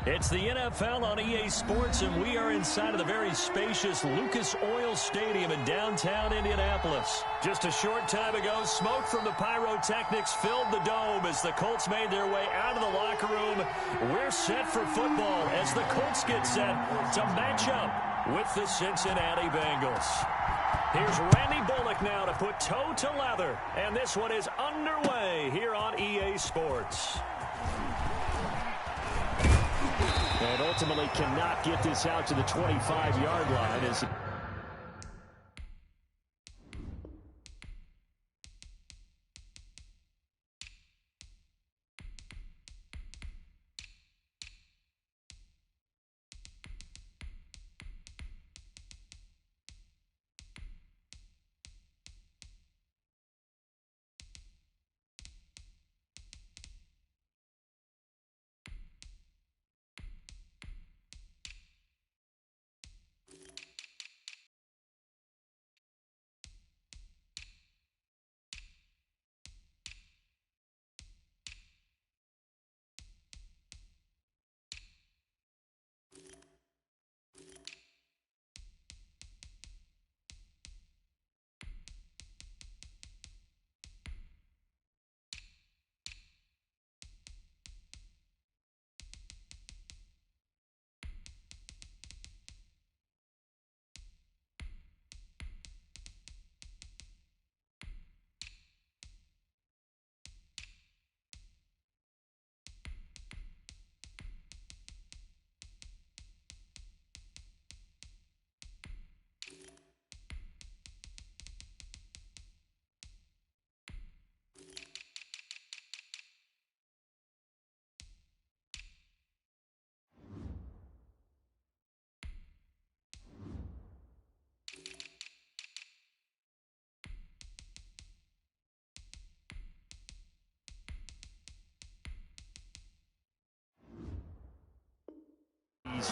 It's the NFL on EA Sports, and we are inside of the very spacious Lucas Oil Stadium in downtown Indianapolis. Just a short time ago, smoke from the pyrotechnics filled the dome as the Colts made their way out of the locker room. We're set for football as the Colts get set to match up with the Cincinnati Bengals. Here's Randy Bullock now to put toe to leather, and this one is underway here on EA Sports. And ultimately cannot get this out to the 25-yard line as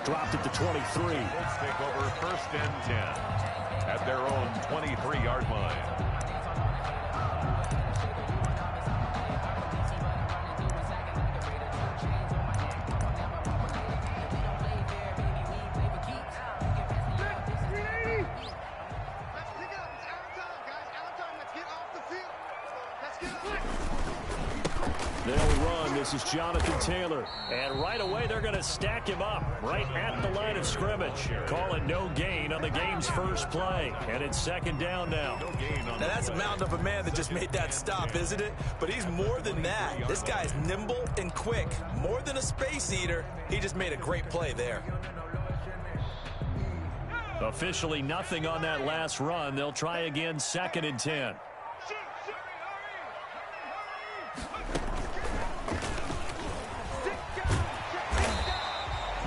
dropped at the 23. Let's take over 1st and 10 at their own 23-yard line. They'll run. This is Jonathan Taylor. And right away, they're going to stack him up right at the line of scrimmage. Call it no gain on the game's first play. And it's 2nd down now. Now, that's a mountain of a man that just made that stop, isn't it? But he's more than that. This guy's nimble and quick. More than a space eater. He just made a great play there. Officially nothing on that last run. They'll try again 2nd and 10.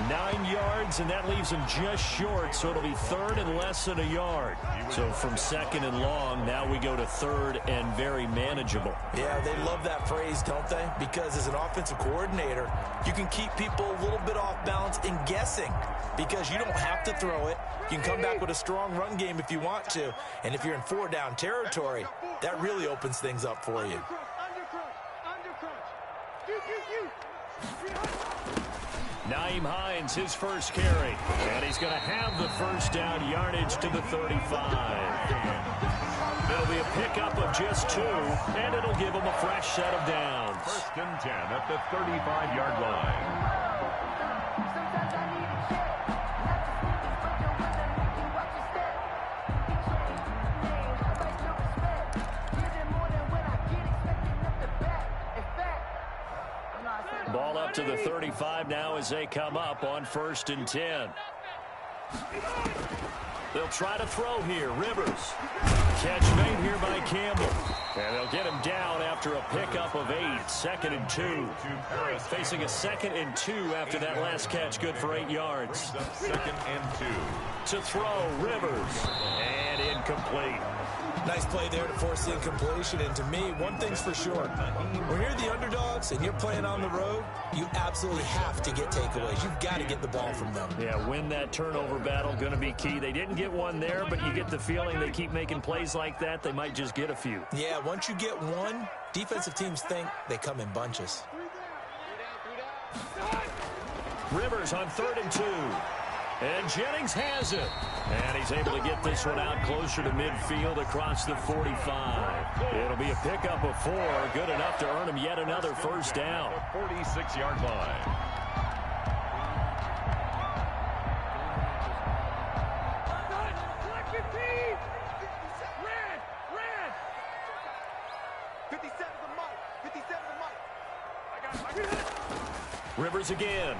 9 yards, and that leaves him just short, so it'll be 3rd and less than a yard. So from 2nd and long, now we go to 3rd and very manageable. Yeah, they love that phrase, don't they? Because as an offensive coordinator, you can keep people a little bit off balance and guessing because you don't have to throw it. You can come back with a strong run game if you want to, and if you're in 4-down territory, that really opens things up for you. Naeem Hines, his first carry, and he's going to have the 1st down yardage to the 35. It'll be a pickup of just 2, and it'll give him a fresh set of downs. 1st and 10 at the 35-yard line. Ball up to the 35 now as they come up on 1st and 10. They'll try to throw here. Rivers. Catch made here by Campbell. And they'll get him down after a pickup of 8. 2nd and 2. Facing a 2nd and 2 after that last catch. Good for 8 yards. 2nd and 2. To throw. Rivers. And incomplete. Nice play there to force the incompletion. And to me, one thing's for sure. When you're the underdogs and you're playing on the road, you absolutely have to get takeaways. You've got to get the ball from them. Yeah, win that turnover battle, going to be key. They didn't get one there, but you get the feeling they keep making plays like that, they might just get a few. Yeah, once you get one, defensive teams think they come in bunches. Rivers on 3rd and 2. And Jennings has it. And he's able to get this one out closer to midfield across the 45. It'll be a pickup of 4. Good enough to earn him yet another first down. 46-yard line. Rivers again.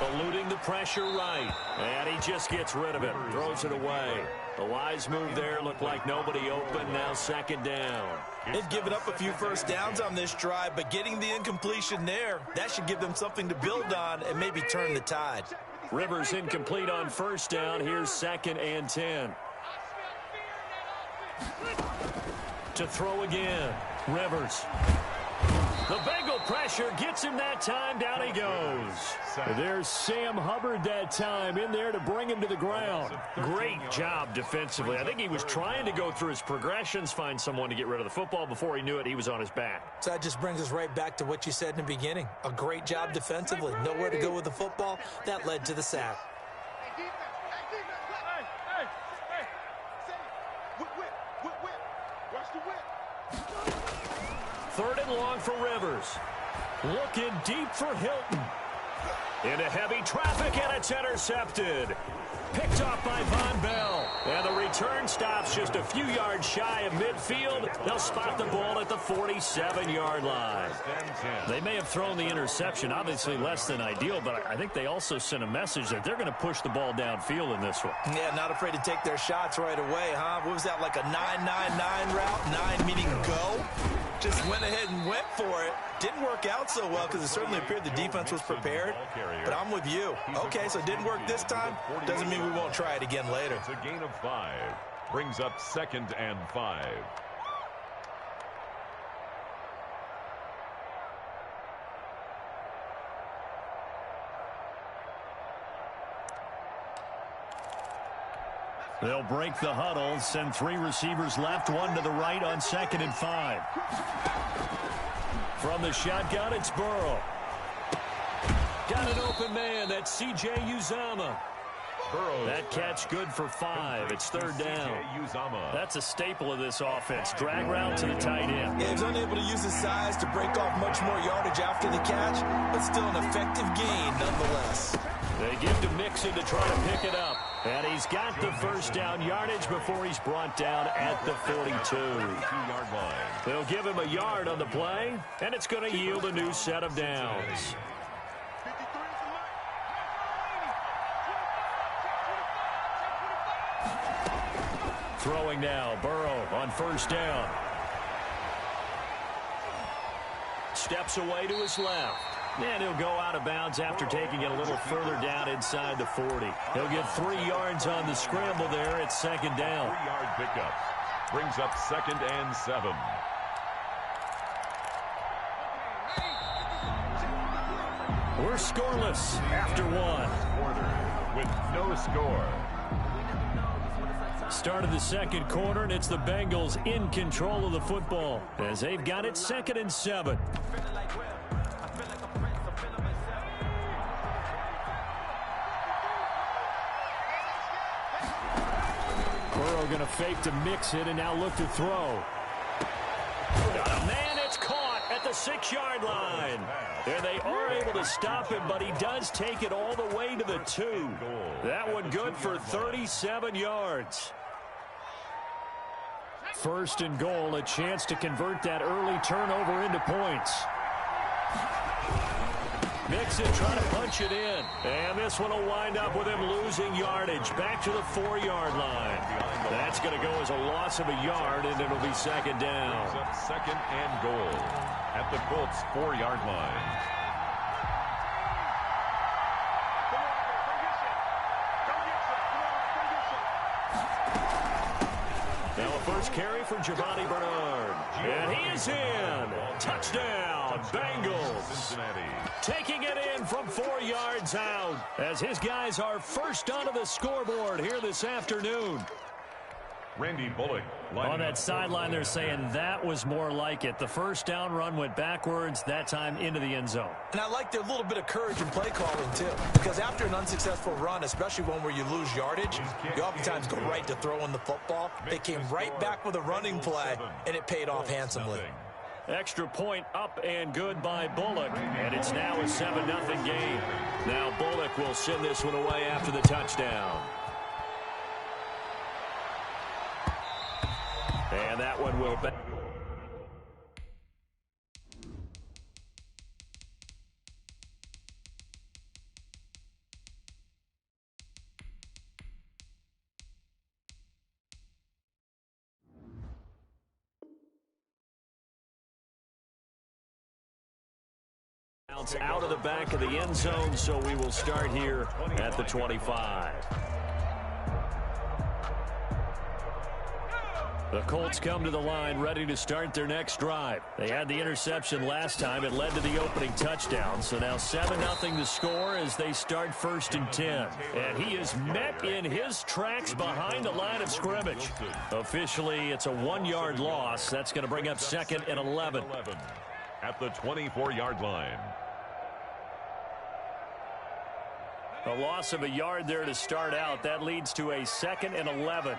Eluding the pressure right. And he just gets rid of it. Throws it away. The wise move there. Looked like nobody open. Now 2nd down. They've given up a few first downs on this drive, but getting the incompletion there, that should give them something to build on and maybe turn the tide. Rivers incomplete on 1st down. Here's 2nd and 10. To throw again. Rivers. The Bengal pressure gets him that time. Down he goes. There's Sam Hubbard that time in there to bring him to the ground. Great job defensively. I think he was trying to go through his progressions, find someone to get rid of the football. Before he knew it, he was on his back. So that just brings us right back to what you said in the beginning. A great job defensively. Nowhere to go with the football. That led to the sack. Third and long for Rivers. Looking deep for Hilton. Into heavy traffic, and it's intercepted. Picked off by Von Bell. And the return stops just a few yards shy of midfield. They'll spot the ball at the 47-yard line. They may have thrown the interception, obviously less than ideal, but I think they also sent a message that they're going to push the ball downfield in this one. Yeah, not afraid to take their shots right away, huh? What was that, like a 9-9-9 route? 9 meaning go? Just went ahead and went for it. Didn't work out so well because it certainly appeared the defense was prepared. But I'm with you. Okay, so it didn't work this time. Doesn't mean we won't try it again later. It's a gain of 5. Brings up 2nd and 5. They'll break the huddle, send 3 receivers left, 1 to the right on 2nd and 5. From the shotgun, it's Burrow. Got an open man. That's C.J. Uzomah. That catch good for 5. It's 3rd down. That's a staple of this offense. Drag route to the tight end. Yeah, he was unable to use his size to break off much more yardage after the catch, but still an effective gain nonetheless. They give to Mixon to try to pick it up. And he's got the first down yardage before he's brought down at the 42. 2-yard line. They'll give him a yard on the play, and it's going to yield a new set of downs. Throwing now, Burrow on 1st down. Steps away to his left. And he'll go out of bounds after taking it a little further down inside the 40. He'll get 3 yards on the scramble there at 2nd down. 3-yard pickup. Brings up 2nd and 7. We're scoreless after 1. Quarter with no score. Start of the 2nd quarter, and it's the Bengals in control of the football as they've got it 2nd and 7. Burrow going to fake to mix it and now look to throw. Got a man, it's caught at the 6-yard line. And they are able to stop him, but he does take it all the way to the 2. That one good for 37 yards. 1st and goal, a chance to convert that early turnover into points. Mixon trying to punch it in. And this one will wind up with him losing yardage back to the 4-yard line. That's going to go as a loss of a yard, and it'll be 2nd down. 2nd and goal at the Colts 4-yard line. Now a first carry for Giovanni Bernard. And he is in. Touchdown, Bengals. Cincinnati. Taking it in from 4 yards out as his guys are first onto the scoreboard here this afternoon. Randy Bullock. On that sideline, they're saying that was more like it. The first down run went backwards, that time into the end zone. And I like their little bit of courage in play calling, too. Because after an unsuccessful run, especially one where you lose yardage, you oftentimes go right to throwing the football. They came right back with a running play, and it paid off handsomely. Extra point up and good by Bullock, and it's now a 7-0 game. Now Bullock will send this one away after the touchdown. And that one will be. Out of the back of the end zone, so we will start here at the 25. The Colts come to the line ready to start their next drive. They had the interception last time. It led to the opening touchdown. So now 7-0 to score as they start 1st and 10. And he is met in his tracks behind the line of scrimmage. Officially, it's a 1-yard loss. That's going to bring up 2nd and 11. At the 24-yard line. A loss of a yard there to start out. That leads to a 2nd and 11.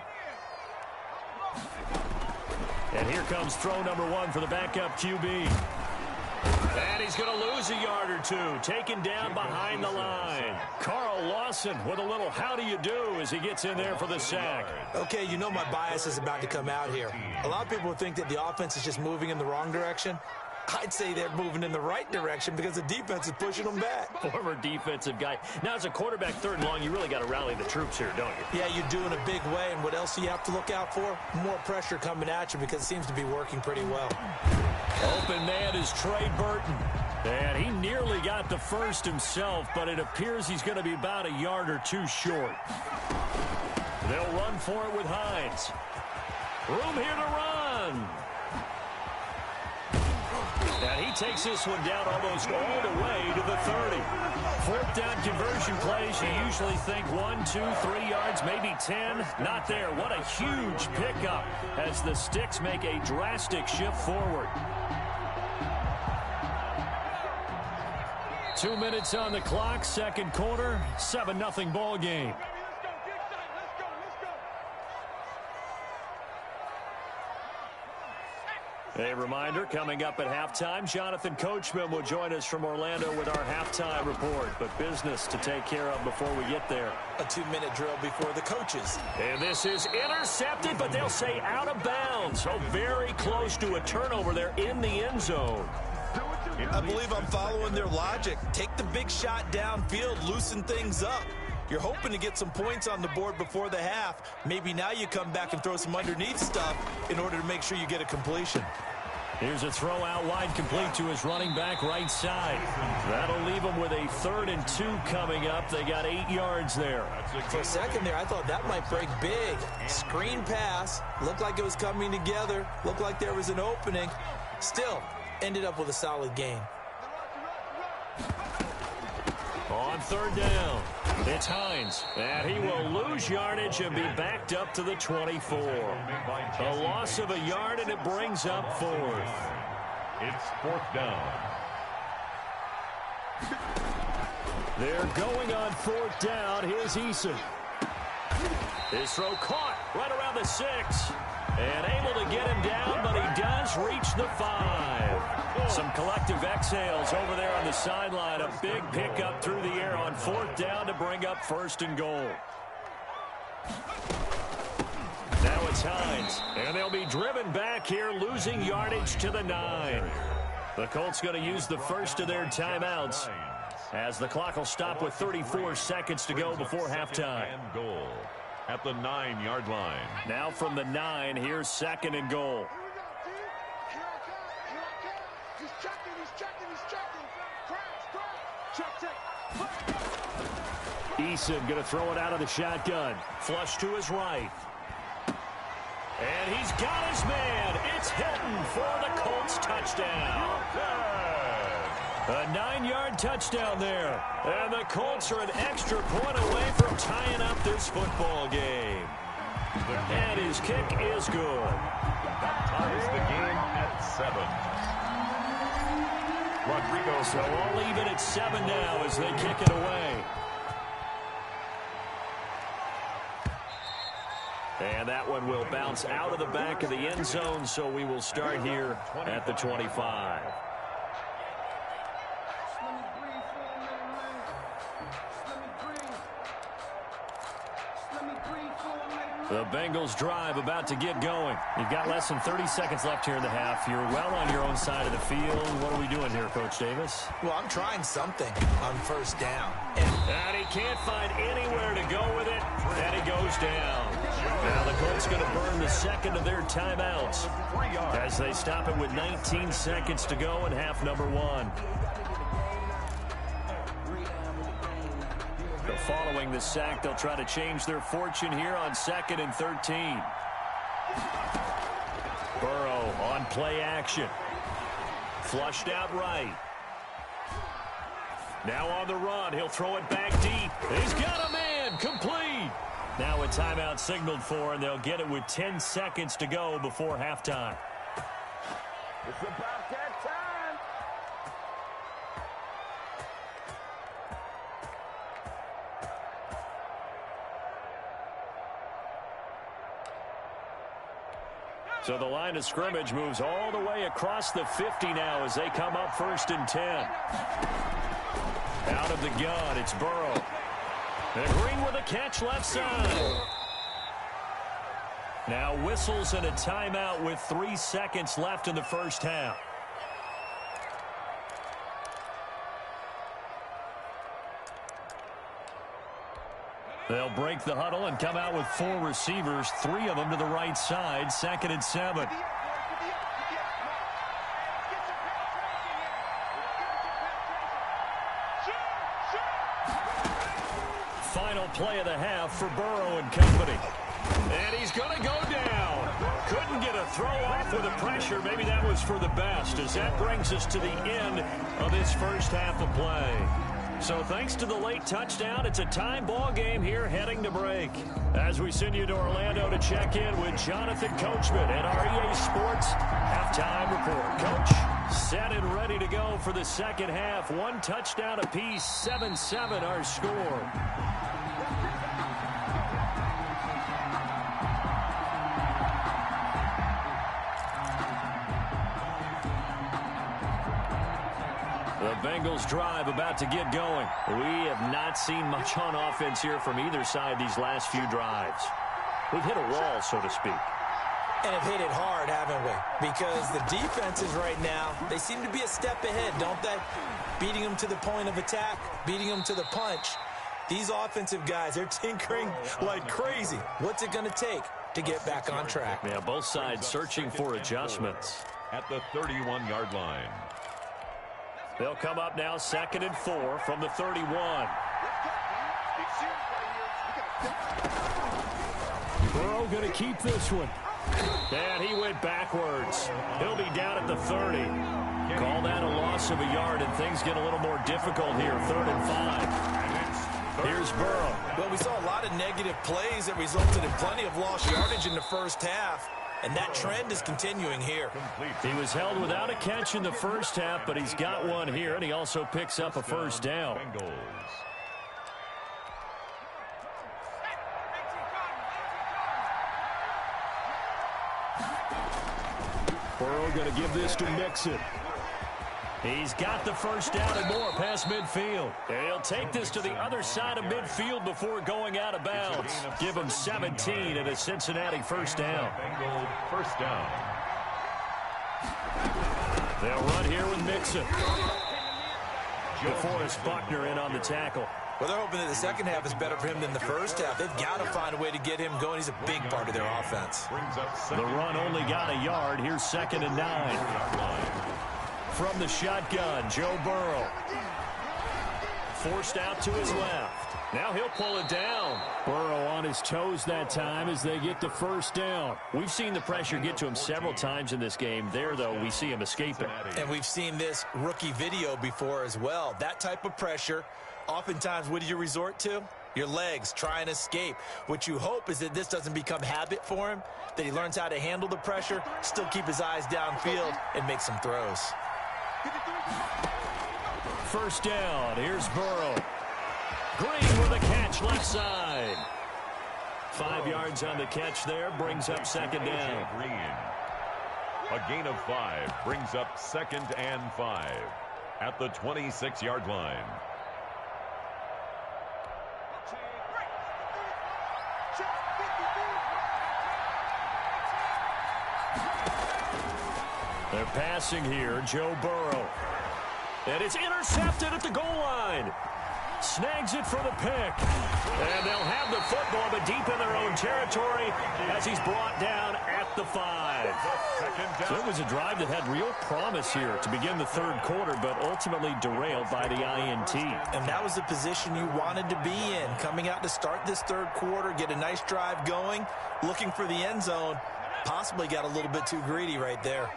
And here comes throw number 1 for the backup QB. And he's going to lose a yard or 2. Taken down behind the line. Carl Lawson with a little how do you do as he gets in there for the sack. Okay, you know my bias is about to come out here. A lot of people think that the offense is just moving in the wrong direction. I'd say they're moving in the right direction because the defense is pushing them back. Former defensive guy. Now, as a quarterback 3rd and long, you really got to rally the troops here, don't you? Yeah, you do in a big way. And what else do you have to look out for? More pressure coming at you because it seems to be working pretty well. Open man is Trey Burton. And he nearly got the first himself, but it appears he's going to be about a yard or 2 short. They'll run for it with Hines. Room here to run. And he takes this one down almost all the way to the 30. 4th down conversion plays, you usually think 1, 2, 3 yards, maybe 10. Not there. What a huge pickup as the Sticks make a drastic shift forward. 2 minutes on the clock, 2nd quarter, 7-0 ball game. A reminder, coming up at halftime, Jonathan Coachman will join us from Orlando with our halftime report. But business to take care of before we get there. A 2-minute drill before the coaches. And this is intercepted, but they'll say out of bounds. So very close to a turnover there in the end zone. I believe I'm following their logic. Take the big shot downfield, loosen things up. You're hoping to get some points on the board before the half. Maybe now you come back and throw some underneath stuff in order to make sure you get a completion. Here's a throw out wide, complete to his running back right side. That'll leave him with a 3rd and 2 coming up. They got 8 yards there. For a second there, I thought that might break big. Screen pass. Looked like it was coming together. Looked like there was an opening. Still, ended up with a solid gain. On 3rd down, it's Hines. And he will lose yardage and be backed up to the 24. A loss of a yard, and it brings up 4th. It's 4th down. They're going on 4th down. Here's Eason. His throw caught right around the 6. And able to get him down, but he does reach the 5. Some collective exhales over there on the sideline. A big pickup through the air on 4th down to bring up 1st and goal. Now it's Hines, and they'll be driven back here, losing yardage to the 9. The Colts going to use the first of their timeouts as the clock will stop with 34 seconds to go before halftime. Goal at the 9-yard line. Now from the 9, here's 2nd and goal. Eason going to throw it out of the shotgun. Flush to his right. And he's got his man. It's Hilton for the Colts touchdown. A 9-yard touchdown there. And the Colts are an extra point away from tying up this football game. And his kick is good. That ties the game at 7. Rodrigo. So all even at 7 now as they kick it away. And that one will bounce out of the back of the end zone, so we will start here at the 25. The Bengals drive about to get going. You've got less than 30 seconds left here in the half. You're well on your own side of the field. What are we doing here, Coach Davis? Well, I'm trying something on first down. And he can't find anywhere to go with it. And he goes down. Now the Colts going to burn the second of their timeouts as they stop it with 19 seconds to go in half number 1. Following the sack, they'll try to change their fortune here on 2nd and 13. Burrow on play action. Flushed out right. Now on the run. He'll throw it back deep. He's got a man. Complete. Now a timeout signaled for, and they'll get it with 10 seconds to go before halftime. It's about that time. So the line of scrimmage moves all the way across the 50 now as they come up 1st and 10. Out of the gun, it's Burrow. And Green with a catch left side. Now whistles and a timeout with 3 seconds left in the first half. They'll break the huddle and come out with 4 receivers, 3 of them to the right side, 2nd and 7. Final play of the half for Burrow and company. And he's going to go down. Couldn't get a throw off with the pressure. Maybe that was for the best, as that brings us to the end of this first half of play. So thanks to the late touchdown, it's a tie ball game here heading to break. As we send you to Orlando to check in with Jonathan Coachman at our EA Sports halftime report. Coach, set and ready to go for the second half. 1 touchdown apiece, 7-7 our score. The Bengals drive about to get going. We have not seen much on offense here from either side these last few drives. We've hit a wall, so to speak. And have hit it hard, haven't we? Because the defenses right now, they seem to be a step ahead, don't they? Beating them to the point of attack, beating them to the punch. These offensive guys, they're tinkering like crazy. What's it going to take to get back on track? Yeah, both sides searching for adjustments. At the 31-yard line. They'll come up now 2nd and 4 from the 31. Burrow going to keep this one. And he went backwards. He'll be down at the 30. Call that a loss of a yard, and things get a little more difficult here. 3rd and 5. Here's Burrow. Well, we saw a lot of negative plays that resulted in plenty of lost yardage in the first half. And that trend is continuing here. He was held without a catch in the first half, but he's got one here, and he also picks up a first down. Burrow going to give this to Mixon. He's got the first down and more past midfield. And he'll take this to the other side of midfield before going out of bounds. Give him 17 and a Cincinnati first down. First down. They'll run here with Mixon. DeForest Buckner in on the tackle. Well, they're hoping that the second half is better for him than the first half. They've got to find a way to get him going. He's a big part of their offense. The run only got a yard. Here's 2nd and 9. From the shotgun, Joe Burrow. Forced out to his left. Now he'll pull it down. Burrow on his toes that time as they get the first down. We've seen the pressure get to him several times in this game. There, though, we see him escaping. And we've seen this rookie video before as well. That type of pressure, oftentimes, what do you resort to? Your legs, try and escape. What you hope is that this doesn't become habit for him, that he learns how to handle the pressure, still keep his eyes downfield, and make some throws. First down, here's Burrow. Green with a catch left side. 5 yards on the catch there, brings up second down. Green. A gain of 5 brings up 2nd and 5 at the 26-yard line. They're passing here, Joe Burrow. And it's intercepted at the goal line. Snags it for the pick. And they'll have the football, but deep in their own territory as he's brought down at the 5. So it was a drive that had real promise here to begin the third quarter, but ultimately derailed by the INT. And that was the position you wanted to be in, coming out to start this third quarter, get a nice drive going, looking for the end zone. Possibly got a little bit too greedy right there.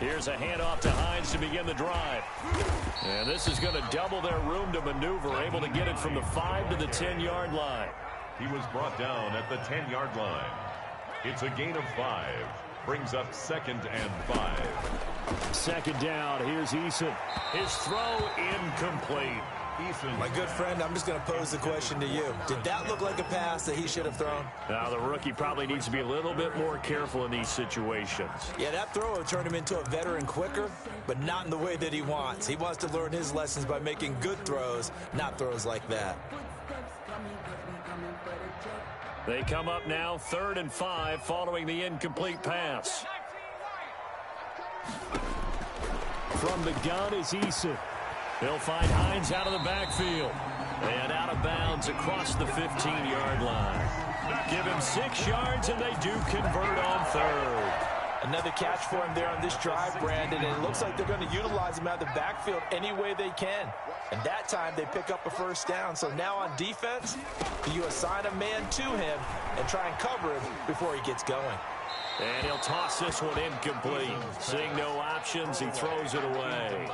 Here's a handoff to Hines to begin the drive. And this is going to double their room to maneuver, able to get it from the 5 to the 10-yard line. He was brought down at the 10-yard line. It's a gain of 5. Brings up 2nd and 5. Second down, here's Eason. His throw incomplete. My good friend, I'm just going to pose the question to you. Did that look like a pass that he should have thrown? Now, the rookie probably needs to be a little bit more careful in these situations. Yeah, that throw will turn him into a veteran quicker, but not in the way that he wants. He wants to learn his lessons by making good throws, not throws like that. They come up now, 3rd and 5, following the incomplete pass. From the gun is Eason. They'll find Hines out of the backfield. And out of bounds across the 15-yard line. Give him 6 yards, and they do convert on 3rd. Another catch for him there on this drive, Brandon, and it looks like they're going to utilize him out of the backfield any way they can. And that time, they pick up a first down. So now on defense, you assign a man to him and try and cover him before he gets going. And he'll toss this one incomplete. Seeing no options, he throws it away.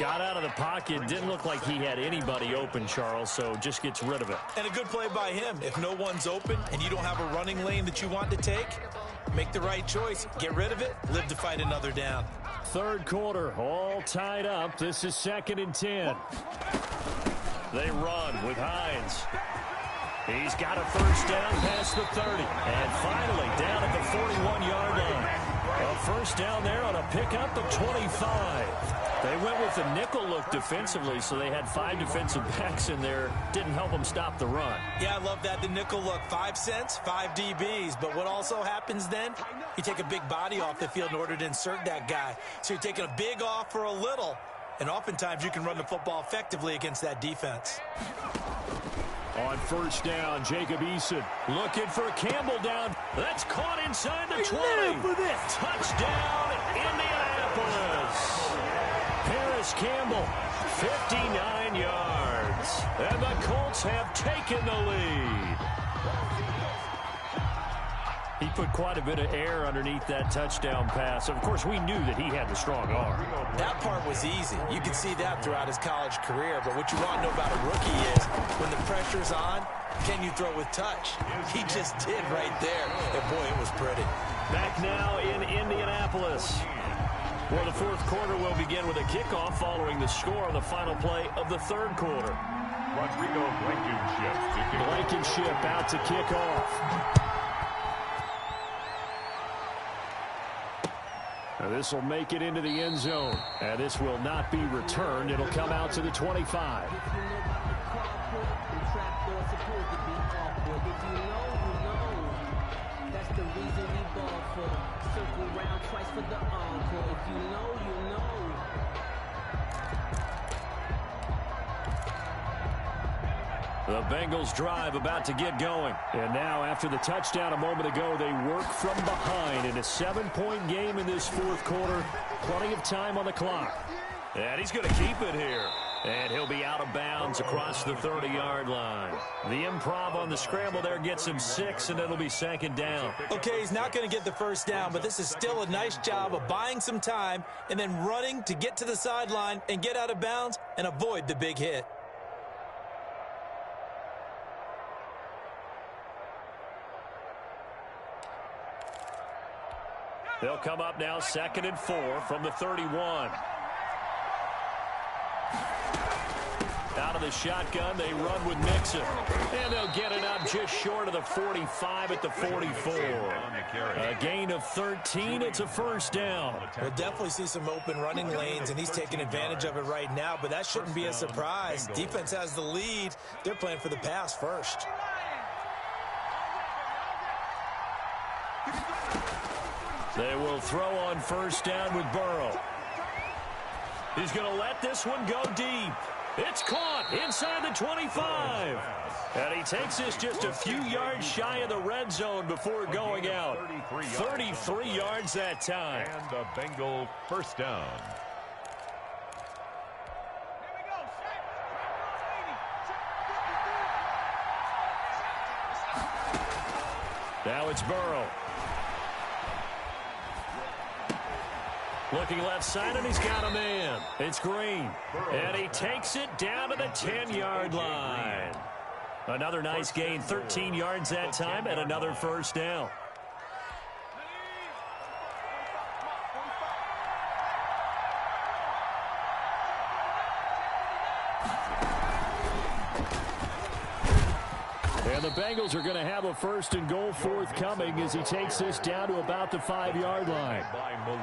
Got out of the pocket. Didn't look like he had anybody open, Charles, so just gets rid of it. And a good play by him. If no one's open and you don't have a running lane that you want to take, make the right choice. Get rid of it. Live to fight another down. Third quarter, all tied up. This is 2nd and 10. They run with Hines. He's got a first down past the 30. And finally down at the 41-yard line. A first down there on a pickup of 25. They went with the nickel look defensively, so they had 5 defensive backs in there. Didn't help them stop the run. Yeah, I love that, the nickel look. 5 cents, 5 DBs. But what also happens then, you take a big body off the field in order to insert that guy. So you're taking a big off for a little. And oftentimes you can run the football effectively against that defense. On first down, Jacob Eason looking for Campbell down. That's caught inside the 20. For this. Touchdown, Indianapolis. Paris Campbell, 59 yards. And the Colts have taken the lead. He put quite a bit of air underneath that touchdown pass. Of course, we knew that he had the strong arm. That part was easy. You can see that throughout his college career. But what you want to know about a rookie is when the pressure's on, can you throw with touch? He just did right there. And boy, it was pretty. Back now in Indianapolis. Well, the fourth quarter will begin with a kickoff following the score on the final play of the third quarter. Rodrigo Blankenship out to kick off. Now this will make it into the end zone. And this will not be returned. It'll come out to the 25. The Bengals drive about to get going. And now after the touchdown a moment ago, they work from behind in a 7-point game in this fourth quarter. Plenty of time on the clock. And he's going to keep it here. And he'll be out of bounds across the 30-yard line. The improv on the scramble there gets him 6, and it'll be second down. Okay, he's not going to get the first down, but this is still a nice job of buying some time and then running to get to the sideline and get out of bounds and avoid the big hit. They'll come up now 2nd and 4 from the 31. Out of the shotgun, they run with Mixon. And they'll get it up just short of the 45 at the 44. A gain of 13. It's a first down. We'll definitely see some open running lanes, and he's taking advantage of it right now, but that shouldn't be a surprise. Defense has the lead. They're playing for the pass first. They will throw on first down with Burrow. He's going to let this one go deep. It's caught inside the 25. And he takes this just a few yards shy of the red zone before going out. 33 yards that time. And the Bengal first down. Now it's Burrow. Looking left side, and he's got a man. It's Green. And he takes it down to the 10-yard line. Another nice gain, 13 yards that time, and another first down. And the Bengals are going to have a first and goal forthcoming as he takes this down to about the 5-yard line.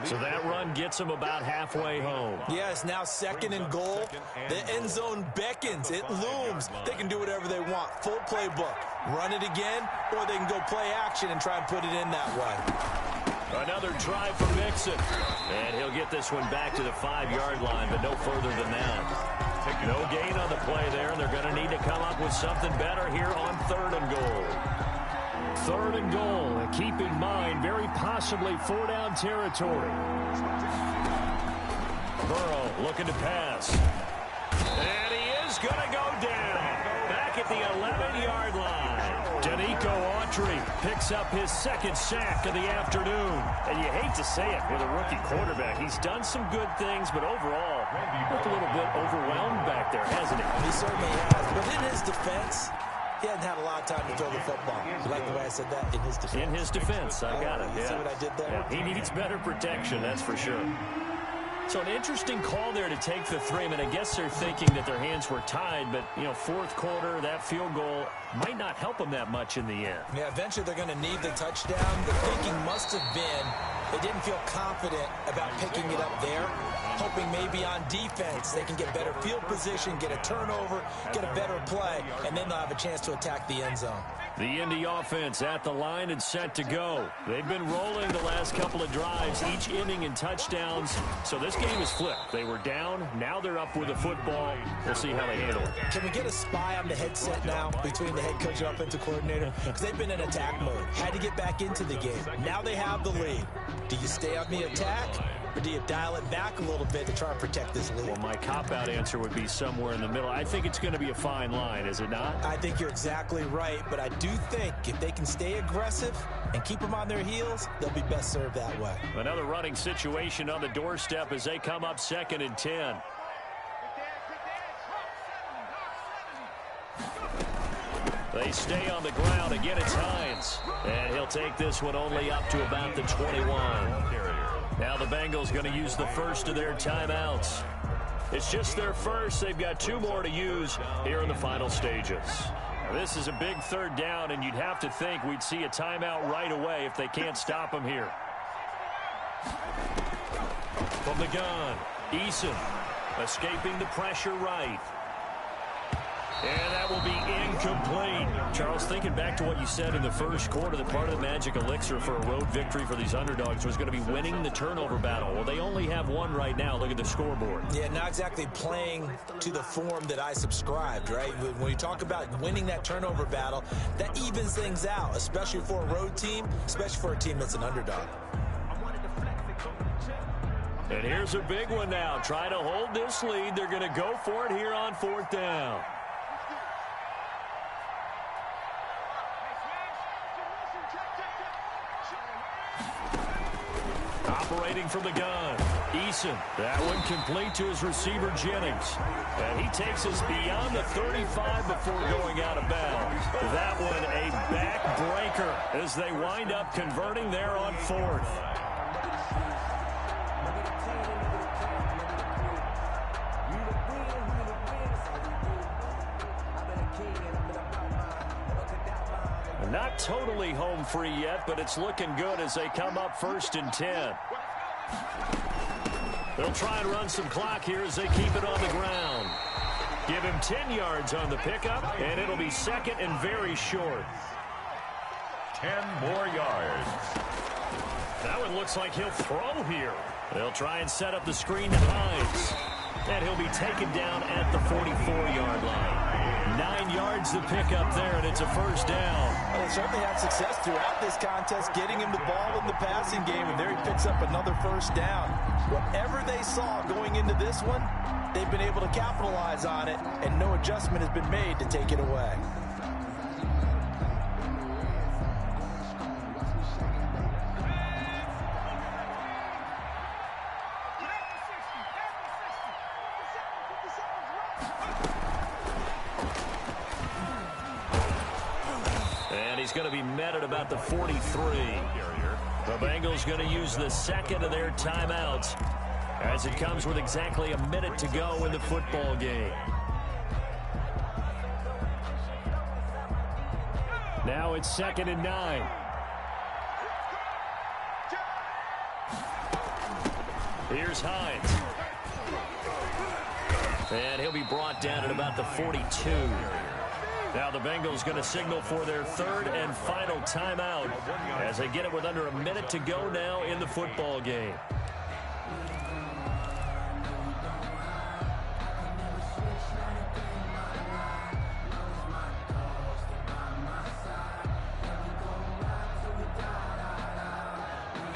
So that run gets him about halfway home. Yes, now 2nd and goal. The end zone beckons. It looms. They can do whatever they want. Full playbook. Run it again, or they can go play action and try and put it in that way. Another try for Mixon. And he'll get this one back to the 5-yard line, but no further than that. No gain on the play there, and they're going to need to come up with something better here on 3rd and goal. 3rd and goal, and keep in mind, very possibly 4-down territory. Burrow looking to pass. And he is going to go down. Back at the 11-yard line. Danico Autry picks up his 2nd sack of the afternoon. And you hate to say it with a rookie quarterback. He's done some good things, but overall, looked a little bit overwhelmed back there, hasn't he? He certainly has. But in his defense, he hasn't had a lot of time to throw the football. You like the way I said that? In his defense. In his defense, I got it. You see what I did there? Yeah, he needs better protection, that's for sure. So an interesting call there to take the 3. I mean, I guess they're thinking that their hands were tied, but, you know, 4th quarter, that field goal might not help them that much in the end. Yeah, eventually they're going to need the touchdown. The thinking must have been they didn't feel confident about picking it up there, hoping maybe on defense they can get better field position, get a turnover, get a better play, and then they'll have a chance to attack the end zone. The Indy offense at the line and set to go. They've been rolling the last couple of drives, each inning in touchdowns. So this game is flipped. They were down. Now they're up with the football. We'll see how they handle it. Can we get a spy on the headset now between the head coach and offensive coordinator? Because they've been in attack mode. Had to get back into the game. Now they have the lead. Do you stay on the attack? Or do you dial it back a little bit to try and protect this lead? Well, my cop-out answer would be somewhere in the middle. I think it's going to be a fine line, is it not? I think you're exactly right, but I do think if they can stay aggressive and keep them on their heels, they'll be best served that way. Another running situation on the doorstep as they come up 2nd and 10. They stay on the ground. Again, it's Hines. And he'll take this one only up to about the 21. Now the Bengals going to use the first of their timeouts. It's just their first. They've got 2 more to use here in the final stages. Now this is a big 3rd down, and you'd have to think we'd see a timeout right away if they can't stop him here. From the gun, Eason escaping the pressure right. And that will be incomplete. Charles, thinking back to what you said in the first quarter, that part of the magic elixir for a road victory for these underdogs was going to be winning the turnover battle. Well, they only have one right now. Look at the scoreboard. Yeah, not exactly playing to the form that I subscribed, right? When you talk about winning that turnover battle, that evens things out, especially for a road team, especially for a team that's an underdog. And here's a big one now. Trying to hold this lead. They're going to go for it here on 4th down. Operating from the gun, Eason. That one complete to his receiver, Jennings. And he takes us beyond the 35 before going out of bounds. That one a backbreaker as they wind up converting there on 4th. Not totally home free yet, but it's looking good as they come up 1st and 10. They'll try and run some clock here as they keep it on the ground. Give him 10 yards on the pickup, and it'll be 2nd and very short. 10 more yards. That one looks like he'll throw here. They'll try and set up the screen to Hines. And he'll be taken down at the 44-yard line. 9 yards to pick up there, and it's a 1st down. Well, they certainly had success throughout this contest, getting him the ball in the passing game, and there he picks up another 1st down. Whatever they saw going into this one, they've been able to capitalize on it, and no adjustment has been made to take it away. He's going to be met at about the 43. The Bengals going to use the 2nd of their timeouts as it comes with exactly a minute to go in the football game. Now it's 2nd and 9. Here's Hines. And he'll be brought down at about the 42. Now the Bengals going to signal for their 3rd and final timeout as they get it with under a minute to go now in the football game.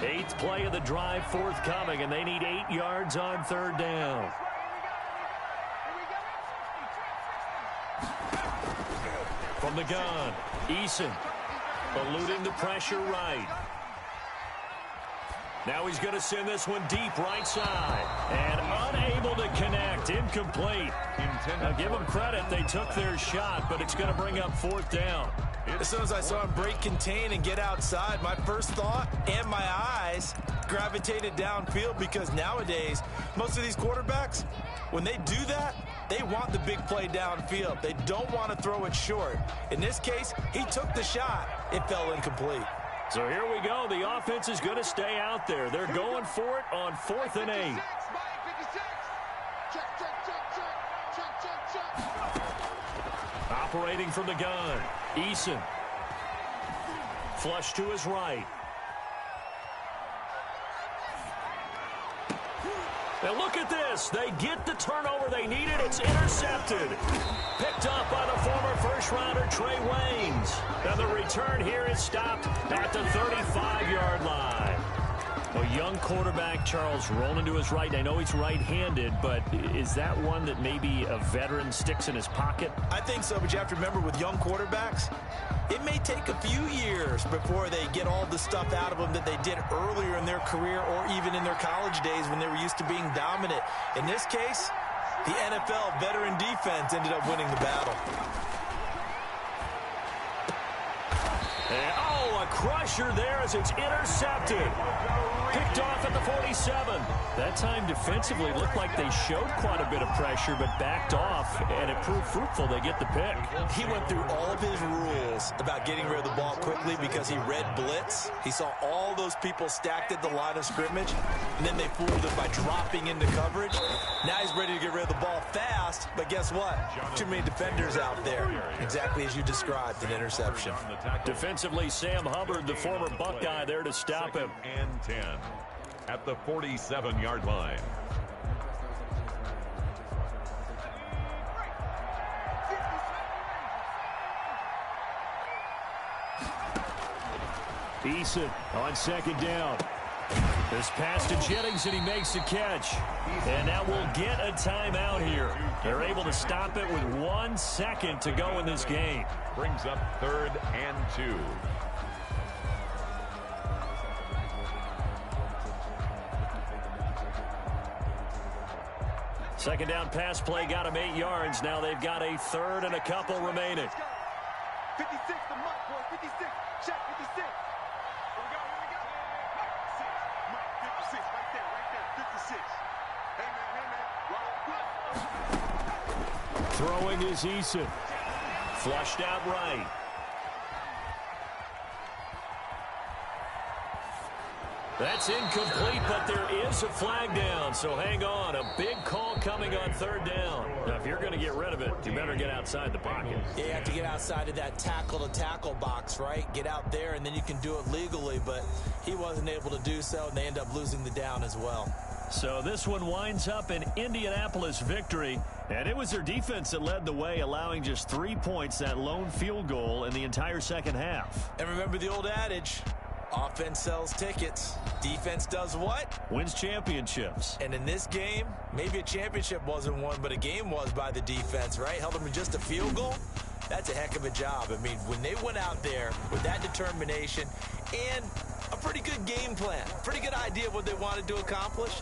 Eighth play of the drive forthcoming, and they need 8 yards on 3rd down. From the gun, Eason eluding the pressure right. Now he's going to send this one deep right side. And unable to connect, incomplete. Now give them credit, they took their shot, but it's going to bring up 4th down. As soon as I saw him break contain and get outside, my first thought and my eyes gravitated downfield, because nowadays, most of these quarterbacks, when they do that, they want the big play downfield. They don't want to throw it short. In this case, he took the shot. It fell incomplete. So here we go. The offense is going to stay out there. They're going for it on 4th and 8. Operating from the gun, Eason. Flush to his right. And look at this. They get the turnover they needed. It's intercepted. Picked up by the former first-rounder Trey Waynes. And the return here is stopped at the 35-yard line. A young quarterback, Charles, rolling to his right. I know he's right-handed, but is that one that maybe a veteran sticks in his pocket? I think so, but you have to remember with young quarterbacks, it may take a few years before they get all the stuff out of them that they did earlier in their career or even in their college days when they were used to being dominant. In this case, the NFL veteran defense ended up winning the battle. And, a crusher there as it's intercepted. Picked off at the 47. That time defensively looked like they showed quite a bit of pressure, but backed off, and it proved fruitful. They get the pick. He went through all of his rules about getting rid of the ball quickly because he read blitz. He saw all all those people stacked at the line of scrimmage, and then they fooled him by dropping into coverage. Now he's ready to get rid of the ball fast, but guess what? Too many defenders out there. Exactly as you described, an interception. Defensively, Sam Hubbard, the former Buckeye, there to stop him. And 10 at the 47-yard line. Eason on second down. This pass to Jennings, and he makes the catch. And now we'll get a timeout here. They're able to stop it with 1 second to go in this game. Brings up 3rd and 2. Second down pass play got him 8 yards. Now they've got a 3rd and a couple remaining. 56, the mark, boy. 56. Check 56. Here we go. Mark 56, right there. 56. Hey, man. Throwing is Eason. Flushed out right. That's incomplete, but there is a flag down, so hang on. A big call coming on 3rd down. Now, if you're going to get rid of it, you better get outside the pocket. Yeah, you have to get outside of that tackle-to-tackle box, right? Get out there, and then you can do it legally, but he wasn't able to do so, and they end up losing the down as well. So this one winds up an Indianapolis victory, and it was their defense that led the way, allowing just 3 points, that lone field goal in the entire second half. And remember the old adage, offense sells tickets. Defense does what? Wins championships. And in this game, maybe a championship wasn't won, but a game was by the defense, right? Held them to just a field goal. That's a heck of a job. I mean, when they went out there with that determination and a pretty good game plan, pretty good idea of what they wanted to accomplish,